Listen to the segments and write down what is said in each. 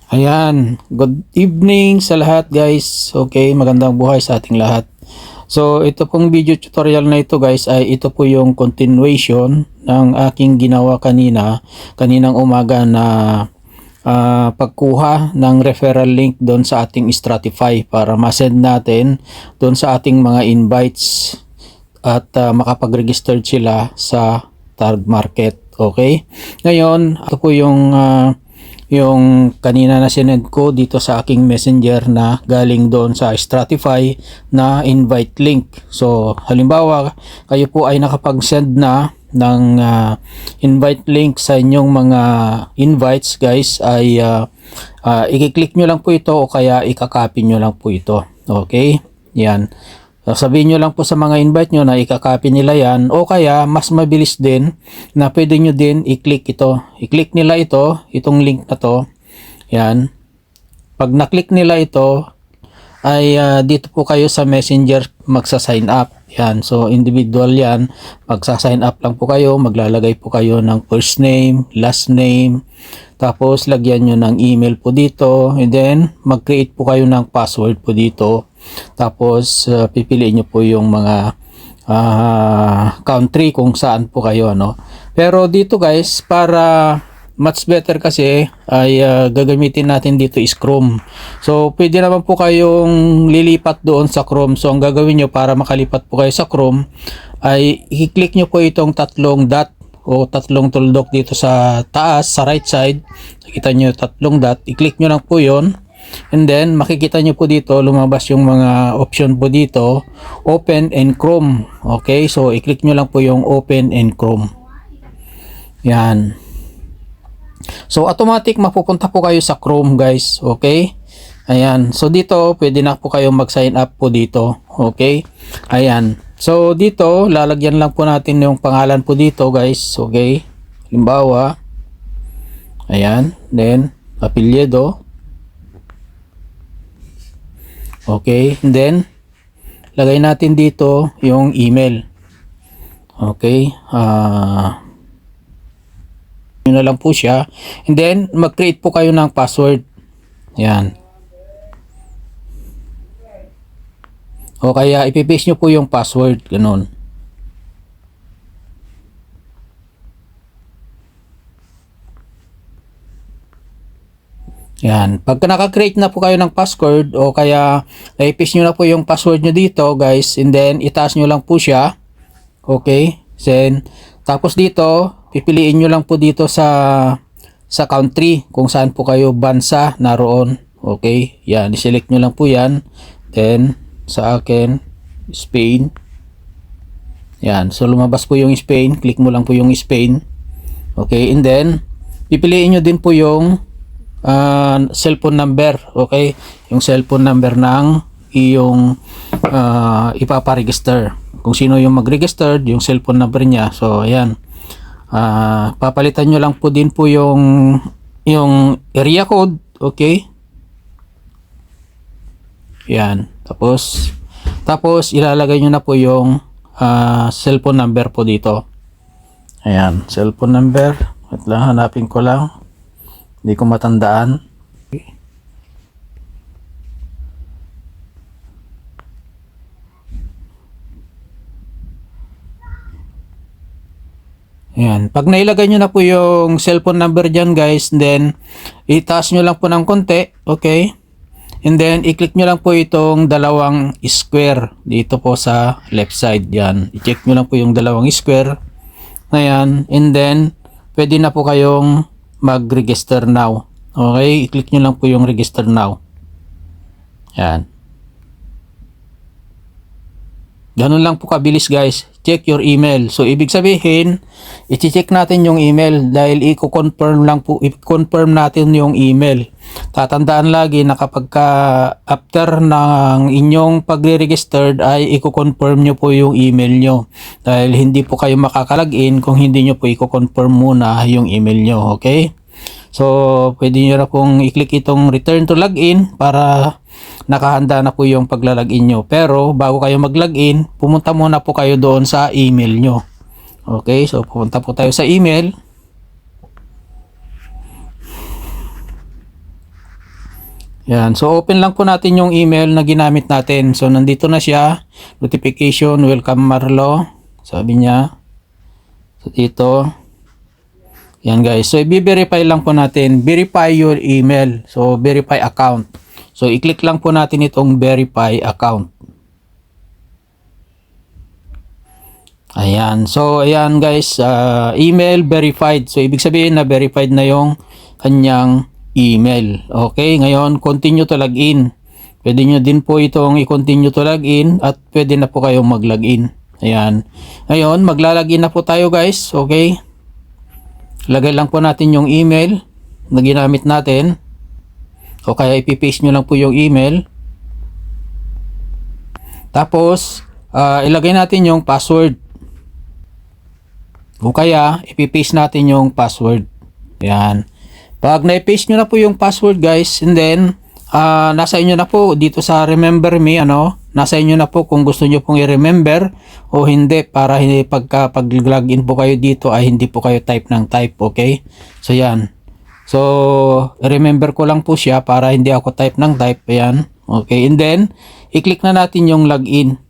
Ayan, good evening sa lahat guys. Okay, magandang buhay sa ating lahat. So ito pong video tutorial na ito guys ay ito po yung continuation ng aking ginawa kaninang umaga na pagkuha ng referral link doon sa ating Stratify para ma-send natin doon sa ating mga invites at makapag-registered sila sa Target Market. Okay, ngayon ito po yung kanina na sinend ko dito sa aking messenger na galing doon sa Stratify na invite link. So halimbawa kayo po ay nakapag-send na ng invite link sa inyong mga invites guys, ay i-click nyo lang po ito o kaya i-copy nyo lang po ito. Okay, yan. Sabihin nyo lang po sa mga invite nyo na i-copy nila yan, o kaya mas mabilis din na pwede nyo din i-click ito. I-click nila itong link na to. Yan. Pag na-click nila ito, ay dito po kayo sa messenger magsa-sign up. Yan. So individual yan. Magsa-sign up lang po kayo. Maglalagay po kayo ng first name, last name. Tapos lagyan nyo ng email po dito. And then mag-create po kayo ng password po dito. Tapos pipiliin nyo po yung mga country kung saan po kayo, no? Pero dito guys, para much better kasi ay gagamitin natin dito is Chrome. So pwede naman po kayong lilipat doon sa Chrome. So ang gagawin nyo para makalipat po kayo sa Chrome ay i-click nyo po itong tatlong dot o tatlong tuldok dito sa taas, sa right side. Nakita nyo tatlong dot, i-click nyo lang po yon. And then makikita nyo po dito lumabas yung mga option po dito, open and Chrome. Okay, so i-click nyo lang po yung open and Chrome. Yan. So automatic mapupunta po kayo sa Chrome guys. Okay, ayan. So dito pwede na po kayong mag-sign up po dito. Okay, ayan. So dito lalagyan lang po natin yung pangalan po dito guys. Okay, halimbawa ayan, then apelyido. Okay, and then lagay natin dito yung email. Okay, yun na lang po siya. And then mag-create po kayo ng password. Yan. O kaya ipipaste nyo po yung password, ganun. Yan. Pagka naka-create na po kayo ng password o kaya i-paste nyo na po yung password nyo dito guys, and then itaas nyo lang po siya. Okay. Then tapos dito pipiliin nyo lang po dito sa country kung saan po kayo bansa naroon. Okay. Yan. I-select nyo lang po yan. Then sa akin Spain. Yan. So lumabas po yung Spain. Click mo lang po yung Spain. Okay. And then pipiliin nyo din po yung cellphone number. Okay, yung cellphone number ng iyong ipaparegister. Kung sino yung mag-register, yung cellphone number niya. So ayan, papalitan nyo lang po din po yung area code. Okay, yan. Tapos ilalagay nyo na po yung cellphone number po dito. Ayan, cellphone number. Wait lang, hanapin ko lang. Hindi ko matandaan. Ayan. Pag nailagay nyo na po yung cellphone number dyan guys, then itaas nyo lang po ng konti. Okay. And then i-click nyo lang po itong dalawang square dito po sa left side. Yan. I-check nyo lang po yung dalawang square. Ayan. And then pwede na po kayong mag-register now. Okay, i-click nyo lang po yung register now. Yan. Ganun lang po kabilis guys. Check your email. So ibig sabihin, i-check natin yung email dahil i-confirm natin yung email. Tatandaan lagi na kapag after ng inyong pagre-registered ay i-confirm nyo po yung email nyo. Dahil hindi po kayo makakalagin kung hindi nyo po i-confirm muna yung email nyo. Okay? So pwede nyo na pong i-click itong return to login para nakahanda na po yung paglalagin nyo. Pero bago kayo mag-login, pumunta muna po kayo doon sa email nyo. Okay, so pupunta po tayo sa email. Yan. So, open lang po natin yung email na ginamit natin. So, nandito na siya. Notification, welcome Marlo. Sabi niya. So, dito. Yan guys. So, i-verify lang po natin. Verify your email. So, verify account. So, i-click lang po natin itong verify account. Ayan. So, ayan guys. Email verified. So, ibig sabihin na verified na yung kanyang email. Okay, ngayon continue to login. Pwede nyo din po itong i-continue to login at pwede na po kayong mag-login. Ayan. Ngayon, maglalagin na po tayo guys. Okay. Lagay lang po natin yung email na ginamit natin. O kaya ipipaste nyo lang po yung email. Tapos, ilagay natin yung password. O kaya, ipipaste natin yung password. Ayan. Pag na-paste nyo na po yung password guys, and then, nasa inyo na po dito sa remember me, nasa inyo na po kung gusto nyo pong i-remember o hindi para hindi pag-login po kayo dito ay hindi po kayo type ng type, okay? So, yan. So, remember ko lang po siya para hindi ako type ng type, ayan. Okay, and then, i-click na natin yung login.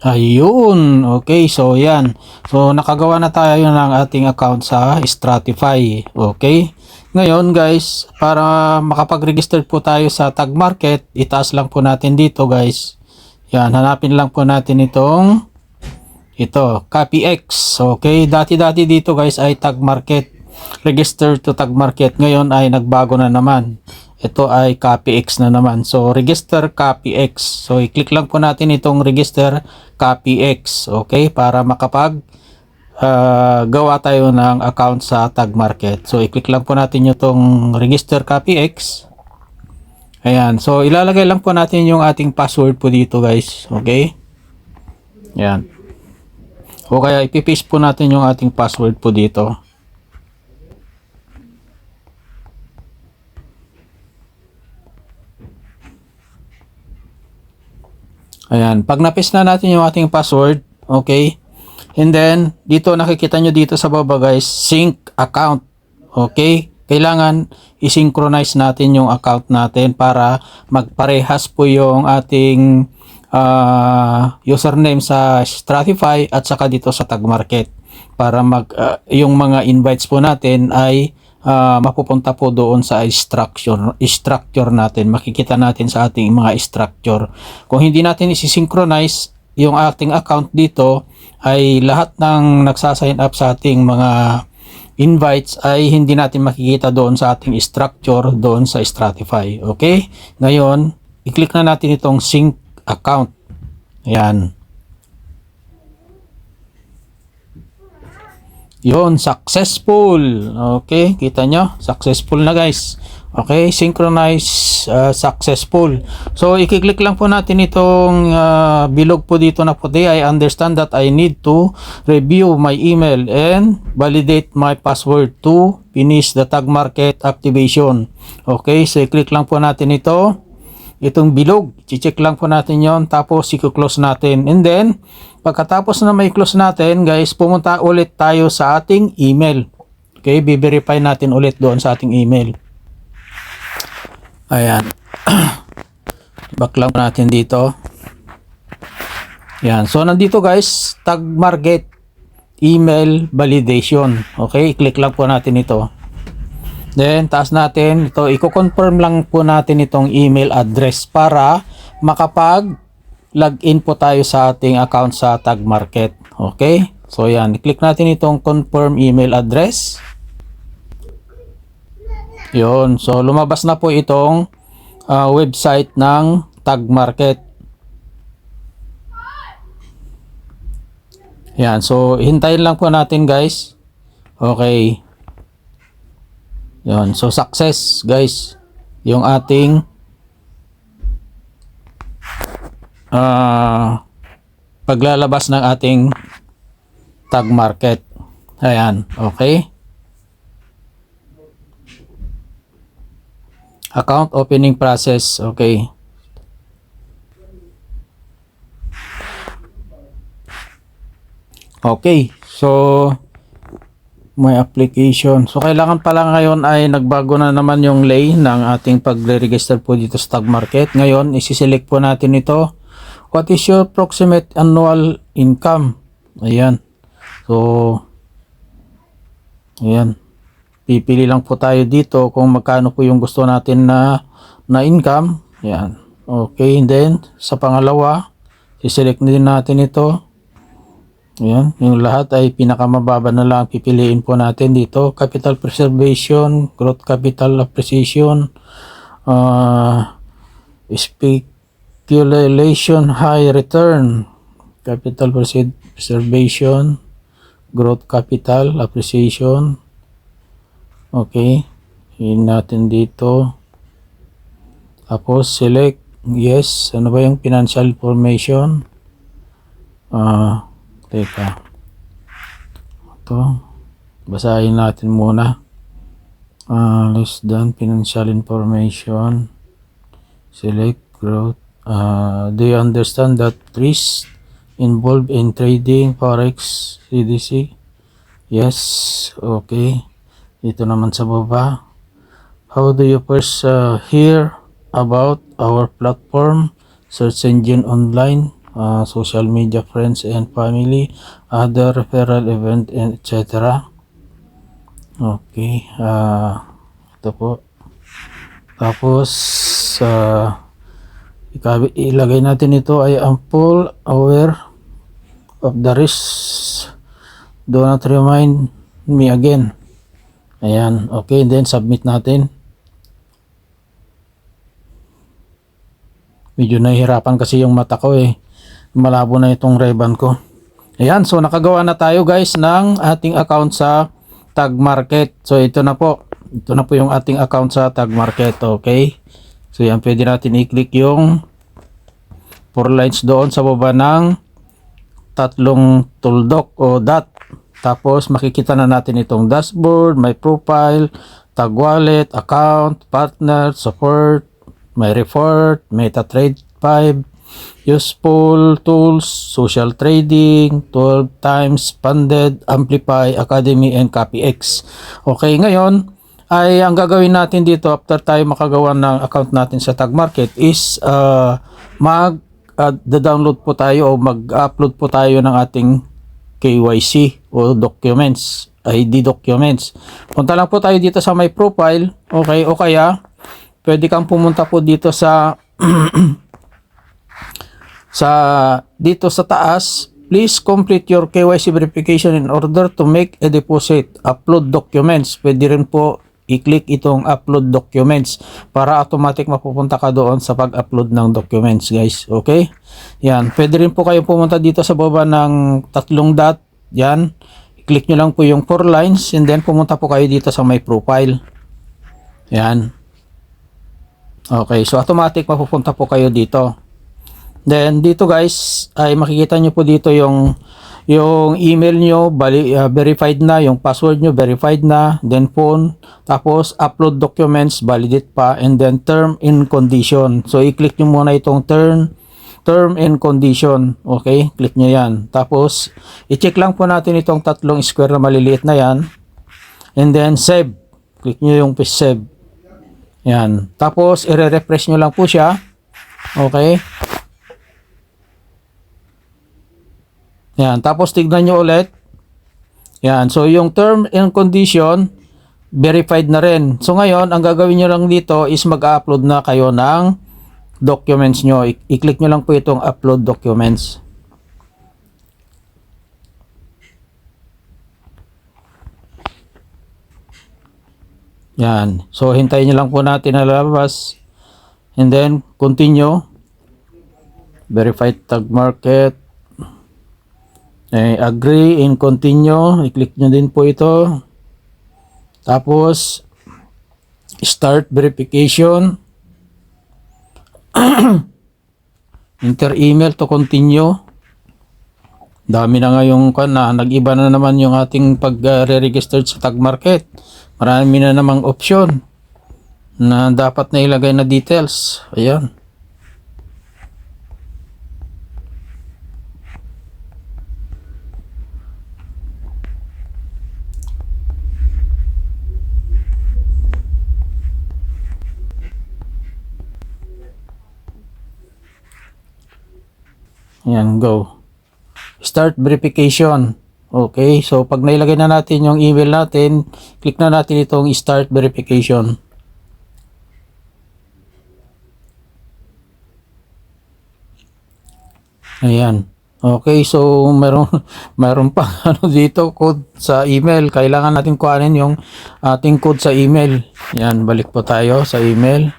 Ayun. Okay, so yan. So nakagawa na tayo ng ating account sa Stratify. Okay. Ngayon guys, para makapag-register po tayo sa Tag Market, itaas lang po natin dito guys. Yan, hanapin lang po natin ito, CopyX. Okay, dati-dati dito guys ay Tag Market. Register to Tag Market. Ngayon ay nagbago na naman. Ito ay CopyX na naman. So, register CopyX. So, i-click lang po natin itong register CopyX. Okay? Para makapag gawa tayo ng account sa Tag Market. So, i-click lang po natin itong register CopyX. Ayan. So, ilalagay lang po natin yung ating password po dito guys. Okay? Ayan. O kaya, ipipaste po natin yung ating password po dito. Ayan, pag na-paste na natin yung ating password, okay? And then, dito nakikita nyo dito sa baba guys, sync account. Okay? Kailangan i-synchronize natin yung account natin para magparehas po yung ating username sa Stratify at saka dito sa Tag Market. Para yung mga invites po natin ay mapupunta po doon sa structure natin. Makikita natin sa ating mga structure. Kung hindi natin isi-synchronize yung ating account dito, ay lahat ng nagsasign up sa ating mga invites ay hindi natin makikita doon sa ating structure doon sa Stratify. Okay? Ngayon, i-click na natin itong sync account. Ayan. Yon, successful. Okay, kita nyo, successful na guys. Okay, synchronize, successful. So, i-click lang po natin itong bilog po dito na puti. I understand that I need to review my email and validate my password to finish the Tag Market activation. Okay, so i-click lang po natin itong bilog. I-check lang po natin yon, tapos i-close natin. And then, pagkatapos na may close natin, guys, pumunta ulit tayo sa ating email. Okay, i-verify natin ulit doon sa ating email. Ayan. Back lang natin dito. Ayan. So, nandito guys, Tag Market email validation. Okay, i-click lang po natin ito. Then, taas natin ito. I-confirm lang po natin itong email address para makapag-login po tayo sa ating account sa Tag Market. Okay? So, yan. I-click natin itong confirm email address. Yun. So, lumabas na po itong website ng Tag Market. Yan. So, hintayin lang po natin guys. Okay. Yun. So, success guys. Yung ating paglalabas ng ating Tag Market. Ayan. Okay. Account opening process. Okay. Okay. So, My application. So kailangan pala ngayon ay nagbago na naman yung lay ng ating pagre-register po dito sa Tag Market. Ngayon, isi-select po natin ito. What is your approximate annual income? Ayan. So, ayan. Pipili lang po tayo dito kung magkano po yung gusto natin na income. Ayan. Okay, and then sa pangalawa, i-select din natin ito. Ayan, yung lahat ay pinakamababa na lang pipiliin po natin dito. Capital preservation, growth capital appreciation, speculation high return, capital preservation, growth capital appreciation. Okay, yun natin dito. Tapos select yes. Ano ba yung financial information? Teka. Ito. Basahin natin muna. Less than financial information. Select growth. Do you understand that risk involved in trading forex CDC? Yes. Okay. Dito naman sa baba. How do you first hear about our platform? Search engine online. Social media, friends and family, other referral event, etc. Okay, ito po. Tapos, ilagay natin ito ay I'm full aware of the risks. Do not remind me again. Ayan, okay, then submit natin. Medyo nahihirapan kasi yung mata ko eh. Malabo na itong Ray-Ban ko. Ayan, so nakagawa na tayo guys ng ating account sa Tag Market. So ito na po. Ito na po yung ating account sa Tag Market. Okay. So yan, pwede natin i-click yung 4 lines doon sa baba ng tatlong tuldok o dot. Tapos makikita na natin itong dashboard, my profile, Tag Wallet, account, partner, support, my report, MetaTrader 5, useful tools, social trading, 12 times funded, Amplify, Academy, and CopyX. Okay, ngayon ay ang gagawin natin dito after tayo makagawa ng account natin sa Tag Market is download po tayo o mag-upload po tayo ng ating KYC o documents, ID documents. Punta lang po tayo dito sa my profile, okay, o kaya pwede kang pumunta po dito sa dito sa taas. Please complete your KYC verification in order to make a deposit. Upload documents. Pwede rin po i-click itong upload documents para automatic mapupunta ka doon sa pag-upload ng documents, guys. Okay? Yan. Pwede rin po kayo pumunta dito sa baba ng tatlong dot. Yan. I-click nyo lang po yung 4 lines and then pumunta po kayo dito sa my profile. Yan. Okay. So, automatic mapupunta po kayo dito. Then dito guys ay makikita nyo po dito yung email nyo verified na, yung password nyo verified na, then phone, tapos upload documents validate pa, and then term and condition. So i-click nyo muna itong term and condition. Okay, click nyo yan. Tapos i-check lang po natin itong tatlong square na maliliit na yan, and then save. Click nyo yung save. Yan. Tapos i-refresh nyo lang po siya. Okay. Yan, tapos tignan nyo ulit. Yan, so yung term and condition verified na rin. So ngayon, ang gagawin nyo lang dito is mag-upload na kayo ng documents nyo. I-click nyo lang po itong upload documents. Yan, so hintayin nyo lang po natin na lalabas. And then, continue. Verified Tag Market. Agree and continue. I-click nyo din po ito. Tapos, start verification. Enter email to continue. Dami na nga yung nag-iba na naman yung ating pag-re-register sa Tag Market. Marami na namang option na dapat na ilagay na details. Ayan. Ayan, go. Start verification. Okay, so pag nailagay na natin yung email natin, click na natin itong start verification. Ayan. Okay, so meron pa ano dito code sa email. Kailangan natin kuhanin yung ating code sa email. Yan, balik po tayo sa email.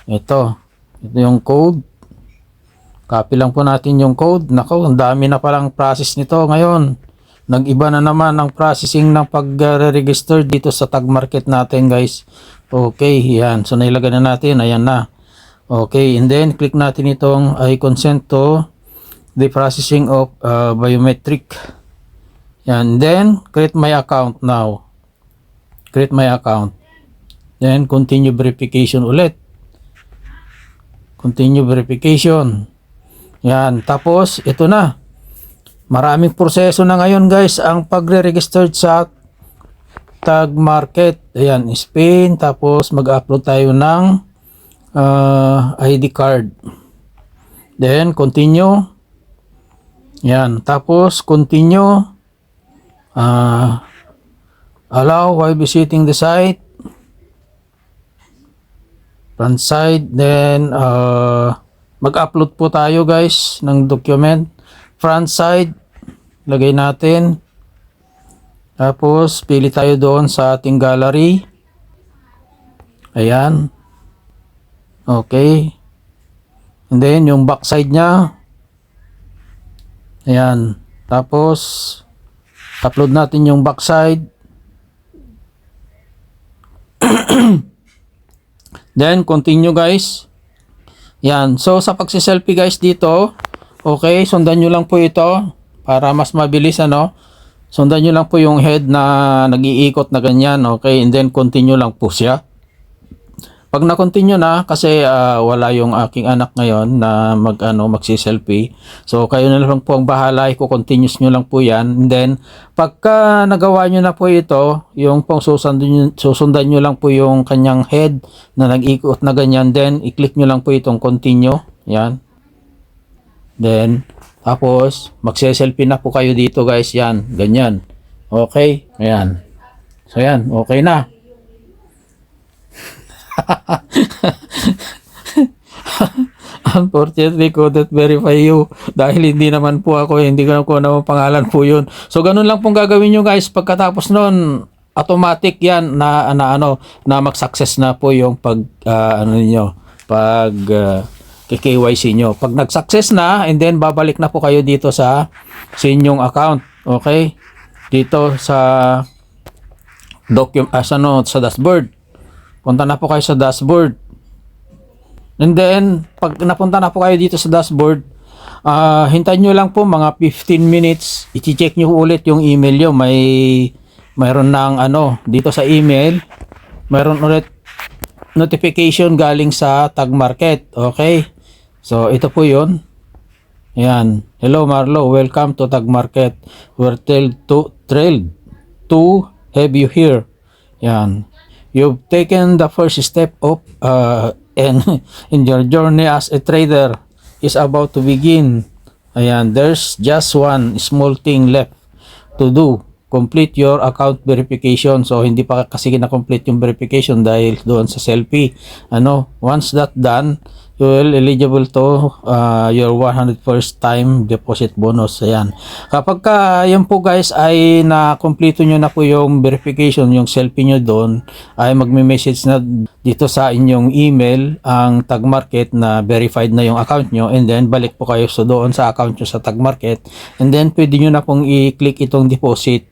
Ito yung code. Copy lang po natin yung code. Nako, ang dami na palang process nito ngayon. Nag-iba na naman ang processing ng pag-register dito sa tag market natin, guys. Okay, yan. So nailagay na natin, ayan na. Okay, and then click natin itong I consent to the processing of biometric. Yan, then create my account now. Create my account. Then continue verification ulit. Continue verification. Yan, tapos ito na. Maraming proseso na ngayon, guys, ang pagre-register sa tag market. Ayan, spin, tapos mag-upload tayo ng ID card. Then continue. Yan, tapos continue. Allow while visiting the site. Front side, then mag-upload po tayo, guys, ng document. Front side, lagay natin. Tapos pili tayo doon sa ating gallery. Ayan. Okay. And then yung back side niya. Ayan. Tapos upload natin yung back side. Then continue, guys. Yan. So sa pagsi-selfie, guys, dito, okay, sundan nyo lang po ito para mas mabilis, ano. Sundan nyo lang po yung head na nag-iikot na ganyan, okay, and then continue lang po siya. Pag na-continue na, kasi wala yung aking anak ngayon na magsi-selfie. So kayo na lang po ang bahala, i-continuous nyo lang po yan. And then pagka nagawa nyo na po ito, yung pong susundan nyo lang po yung kanyang head na nag-ikot na ganyan, then i-click nyo lang po itong continue. Yan. Then tapos magse-selfie na po kayo dito, guys. Yan, ganyan. Okay, ayan. So yan, okay na. Unfortunately, couldn't verify you dahil hindi naman po ako, hindi ko naman pangalan po yun. So ganun lang pong gagawin nyo, guys. Pagkatapos nun, automatic yan na mag-success na po yung KYC nyo. Pag nag-success na, and then babalik na po kayo dito sa inyong account. Okay? Dito sa sa dashboard. Punta na po kayo sa dashboard. And then, pag napunta na po kayo dito sa dashboard, hintayin nyo lang po mga 15 minutes. I-check nyo ulit yung email nyo. Mayroon ng dito sa email. Mayroon ulit notification galing sa tag market. Okay? So, ito po yun. Ayan. Hello Marlo, welcome to tag market. We're thrilled to have you here. Ayan. You've taken the first step of and your journey as a trader is about to begin. Ayan, there's just one small thing left to do. Complete your account verification. So hindi pa kasi na-complete yung verification dahil doon sa selfie. Once that done, you will eligible to your 101st time deposit bonus. Ayan. Kapag yan po, guys, ay na-complete nyo na po yung verification, yung selfie nyo doon, ay magme-message na dito sa inyong email ang tag market na verified na yung account nyo, and then balik po kayo doon sa account nyo sa tag market, and then pwede nyo na pong i-click itong deposit.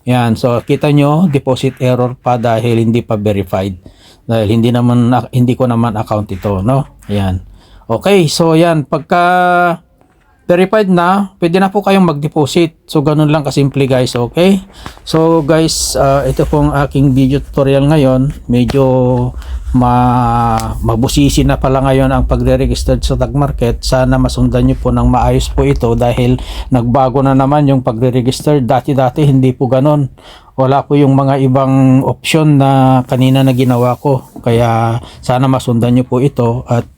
Yan, so kita nyo, deposit error pa dahil hindi pa verified. Dahil hindi ko naman account ito, no? Ayan. Okay, so yan, pagka verified na, pwede na po kayong mag-deposit. So ganun lang kasimple, guys, okay? So guys, ito pong aking video tutorial ngayon. Medyo mabusisi na pala ngayon ang pagre-register sa tag market. Sana masundan nyo po ng maayos po ito dahil nagbago na naman yung pagre-register. Dati hindi po ganun. wala po yung mga ibang option na kanina na ginawa ko. Kaya sana masundan nyo po ito at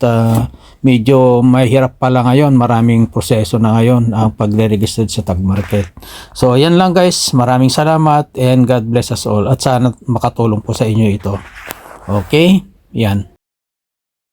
medyo mahirap pala ngayon. Maraming proseso na ngayon ang pagre-register sa Tag Market. So yan lang guys. Maraming salamat and God bless us all. At sana makatulong po sa inyo ito. Okay? Yan.